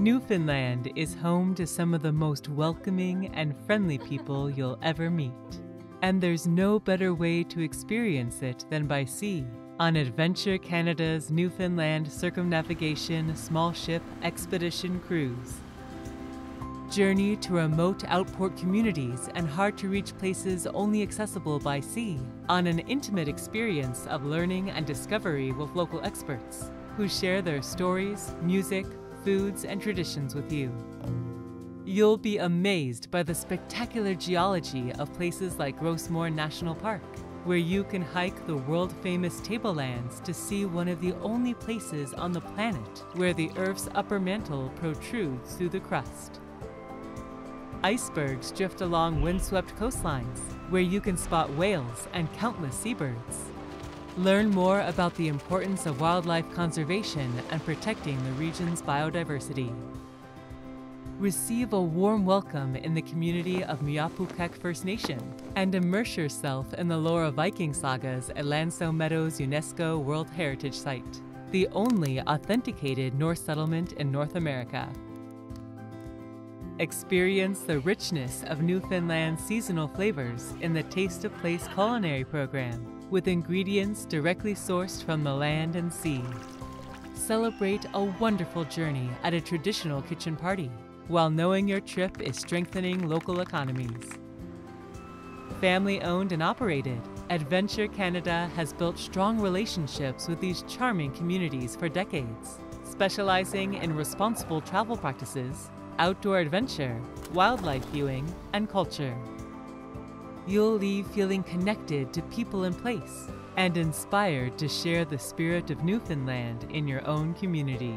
Newfoundland is home to some of the most welcoming and friendly people you'll ever meet. And there's no better way to experience it than by sea, on Adventure Canada's Newfoundland Circumnavigation Small Ship Expedition Cruise. Journey to remote outport communities and hard-to-reach places only accessible by sea, on an intimate experience of learning and discovery with local experts, who share their stories, music, foods, and traditions with you. You'll be amazed by the spectacular geology of places like Gros Morne National Park, where you can hike the world-famous Tablelands to see one of the only places on the planet where the Earth's upper mantle protrudes through the crust. Icebergs drift along windswept coastlines, where you can spot whales and countless seabirds. Learn more about the importance of wildlife conservation and protecting the region's biodiversity. Receive a warm welcome in the community of Meadows First Nation and immerse yourself in the lore of Viking sagas at Meadows UNESCO World Heritage Site, the only authenticated Norse settlement in North America. Experience the richness of Newfoundland's seasonal flavors in the Taste of Place culinary program, with ingredients directly sourced from the land and sea. Celebrate a wonderful journey at a traditional kitchen party, while knowing your trip is strengthening local economies. Family-owned and operated, Adventure Canada has built strong relationships with these charming communities for decades, specializing in responsible travel practices, outdoor adventure, wildlife viewing, and culture. You'll leave feeling connected to people and place, and inspired to share the spirit of Newfoundland in your own community.